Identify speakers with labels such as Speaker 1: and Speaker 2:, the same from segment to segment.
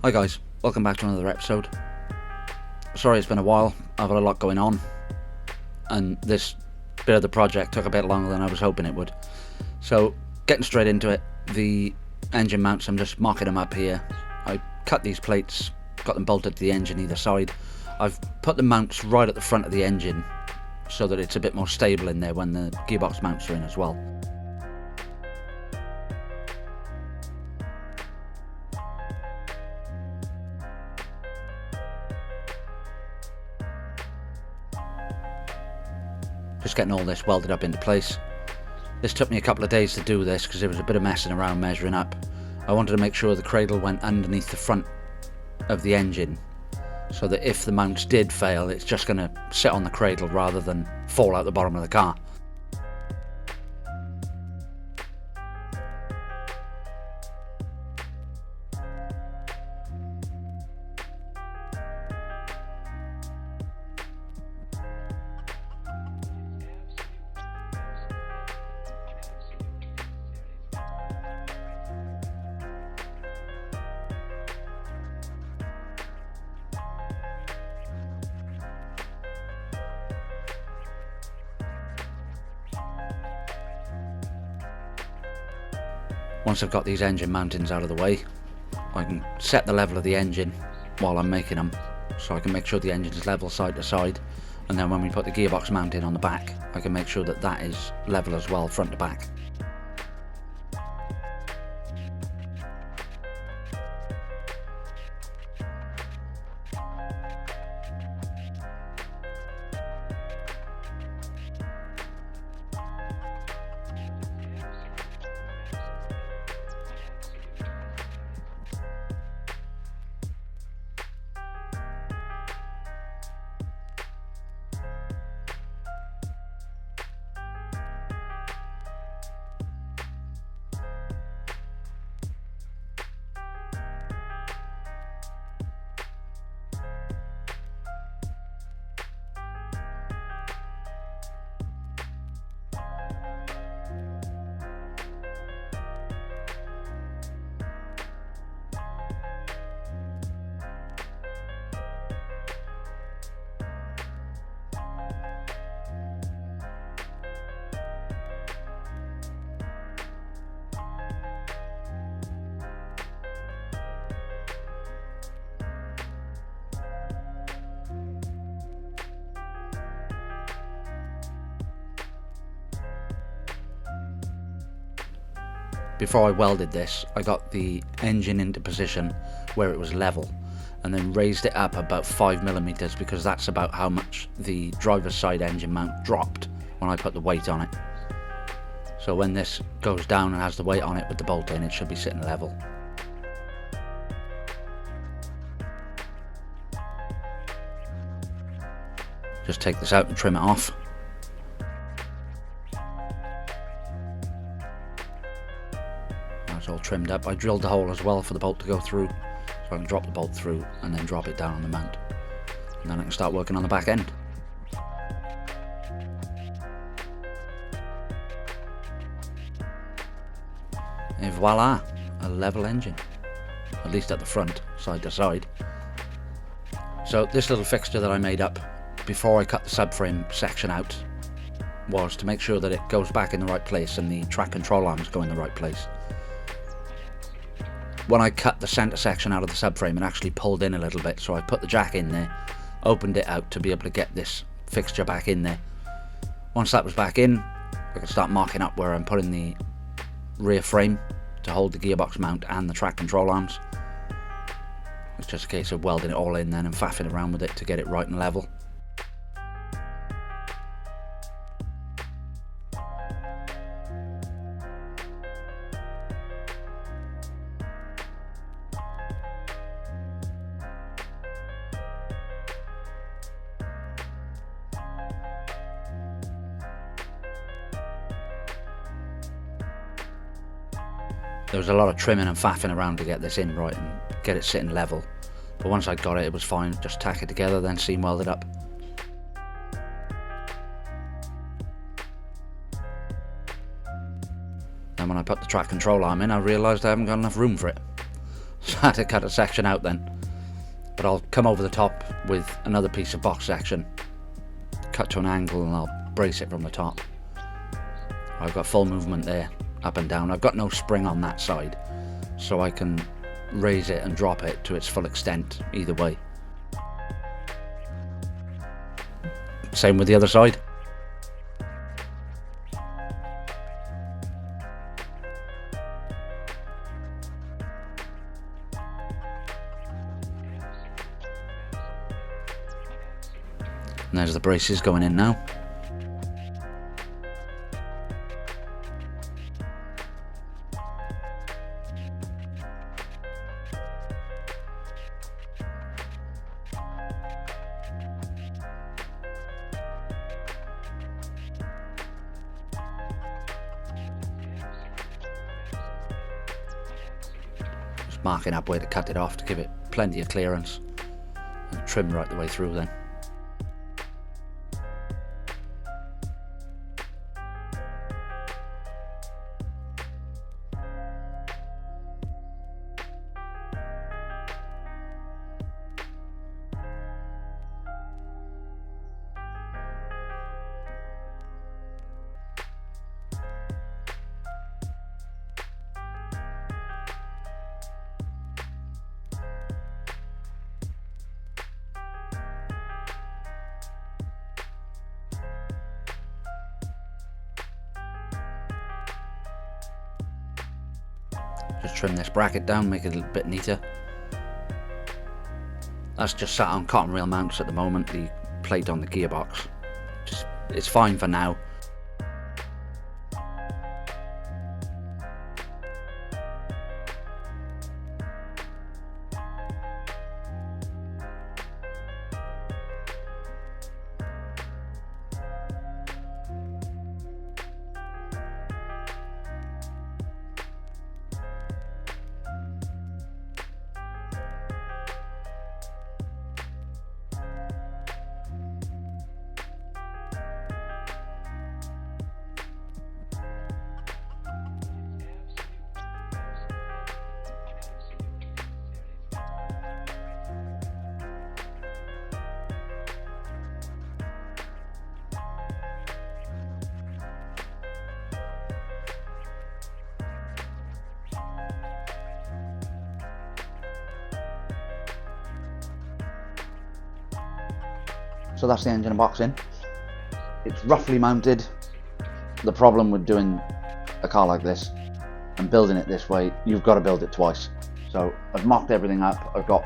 Speaker 1: Hi guys, welcome back to another episode. Sorry it's been a while, I've had a lot going on and this bit of the project took a bit longer than I was hoping it would. So getting straight into it, the engine mounts, I'm just mocking them up here. I cut these plates, got them bolted to the engine either side. I've put the mounts right at the front of the engine so that it's a bit more stable in there when the gearbox mounts are in as well. Just getting all this welded up into place. This took me a couple of days to do this because there was a bit of messing around measuring up. I wanted to make sure the cradle went underneath the front of the engine so that if the mounts did fail, it's just going to sit on the cradle rather than fall out the bottom of the car. Once I've got these engine mountings out of the way, I can set the level of the engine while I'm making them, so I can make sure the engine is level side to side, and then when we put the gearbox mount in on the back, I can make sure that that is level as well, front to back. Before I welded this, I got the engine into position where it was level and then raised it up about 5mm because that's about how much the driver's side engine mount dropped when I put the weight on it. So when this goes down and has the weight on it with the bolt in, it should be sitting level. Just take this out and trim it off. It's all trimmed up. I drilled the hole as well for the bolt to go through, so I can drop the bolt through and then drop it down on the mount, and then I can start working on the back end. And voila, a level engine, at least at the front, side to side. So this little fixture that I made up before I cut the subframe section out was to make sure that it goes back in the right place and the track control arms go in the right place. When I cut the centre section out of the subframe, it actually pulled in a little bit, so I put the jack in there, opened it out to be able to get this fixture back in there. Once that was back in, I could start marking up where I'm putting the rear frame to hold the gearbox mount and the track control arms. It's just a case of welding it all in then and faffing around with it to get it right and level. There was a lot of trimming and faffing around to get this in right and get it sitting level, but once I got it, it was fine. Just tack it together, then seam weld it up. Then when I put the track control arm in, I realised I haven't got enough room for it. So I had to cut a section out then. But I'll come over the top with another piece of box section, cut to an angle, and I'll brace it from the top. I've got full movement there, up and down. I've got no spring on that side, so I can raise it and drop it to its full extent either way. Same with the other side. And there's the braces going in now. Just marking up where to cut it off to give it plenty of clearance, and trim right the way through then. Just trim this bracket down, make it a little bit neater. That's just sat on cotton reel mounts at the moment, the plate on the gearbox. It's fine for now. So that's the engine unboxing. It's roughly mounted. The problem with doing a car like this and building it this way, you've got to build it twice. So I've mocked everything up. I've got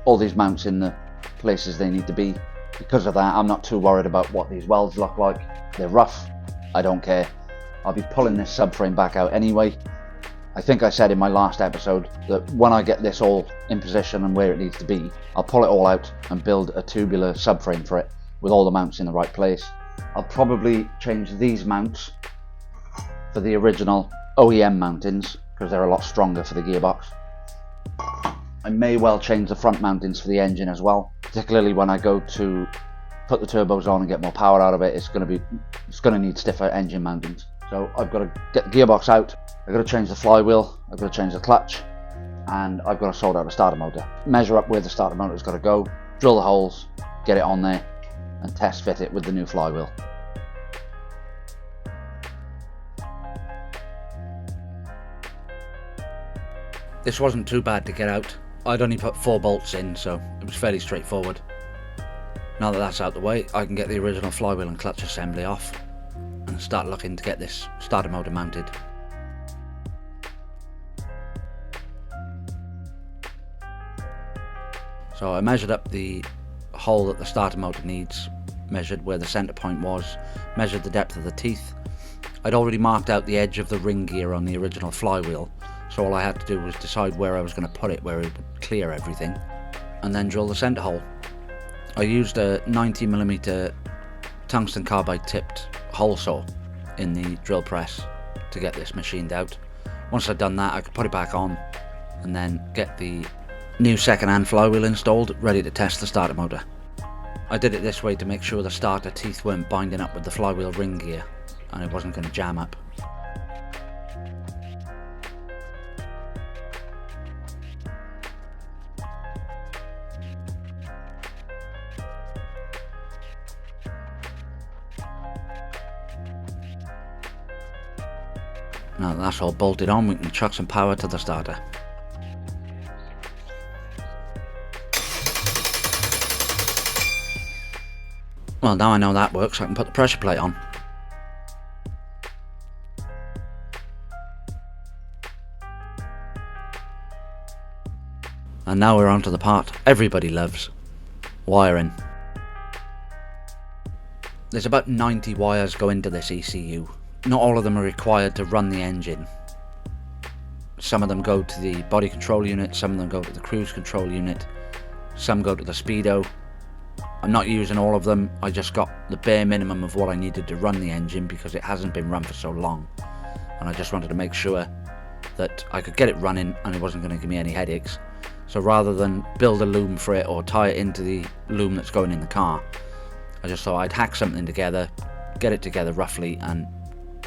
Speaker 1: all these mounts in the places they need to be. Because of that, I'm not too worried about what these welds look like. They're rough, I don't care. I'll be pulling this subframe back out anyway. I think I said in my last episode that when I get this all in position and where it needs to be, I'll pull it all out and build a tubular subframe for it with all the mounts in the right place. I'll probably change these mounts for the original OEM mountings because they're a lot stronger for the gearbox. I may well change the front mountings for the engine as well, particularly when I go to put the turbos on and get more power out of it. It's going to need stiffer engine mountings. So I've got to get the gearbox out, I've got to change the flywheel, I've got to change the clutch, and I've got to sort out the starter motor. Measure up where the starter motor's got to go, drill the holes, get it on there, and test fit it with the new flywheel. This wasn't too bad to get out. I'd only put 4 bolts in, so it was fairly straightforward. Now that that's out the way, I can get the original flywheel and clutch assembly off and start looking to get this starter motor mounted. So I measured up the hole that the starter motor needs, measured where the center point was, measured the depth of the teeth. I'd already marked out the edge of the ring gear on the original flywheel, so all I had to do was decide where I was going to put it, where it would clear everything, and then drill the center hole. I used a 90mm tungsten carbide tipped hole saw in the drill press to get this machined out. Once I'd done that, I could put it back on and then get the new second-hand flywheel installed, ready to test the starter motor. I did it this way to make sure the starter teeth weren't binding up with the flywheel ring gear and it wasn't going to jam up. Now that that's all bolted on, we can chuck some power to the starter. Well, now I know that works, I can put the pressure plate on. And now we're on to the part everybody loves: wiring. There's about 90 wires go into this ECU. Not all of them are required to run the engine. Some of them go to the body control unit, some of them go to the cruise control unit, some go to the speedo. I'm not using all of them, I just got the bare minimum of what I needed to run the engine because it hasn't been run for so long. And I just wanted to make sure that I could get it running and it wasn't going to give me any headaches. So rather than build a loom for it or tie it into the loom that's going in the car, I just thought I'd hack something together, get it together roughly, and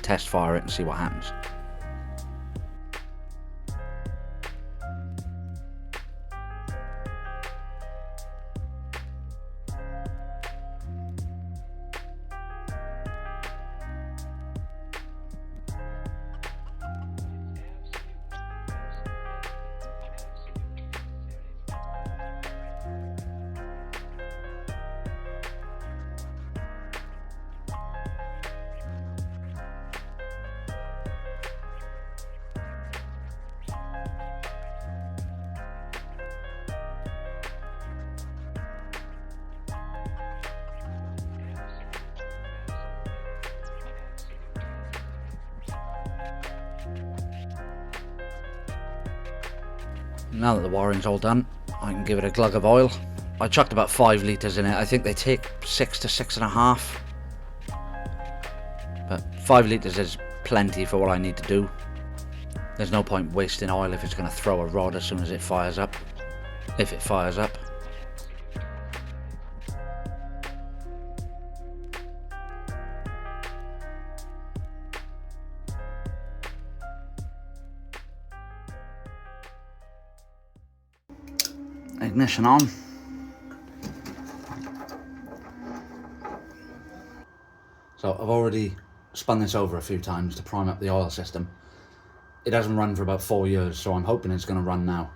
Speaker 1: test fire it and see what happens. Now that the wiring's all done, I can give it a glug of oil. I chucked about 5 litres in it. I think they take 6 to 6.5. But 5 litres is plenty for what I need to do. There's no point wasting oil if it's going to throw a rod as soon as it fires up. If it fires up. Ignition on. So I've already spun this over a few times to prime up the oil system. It hasn't run for about 4 years, so I'm hoping it's going to run now.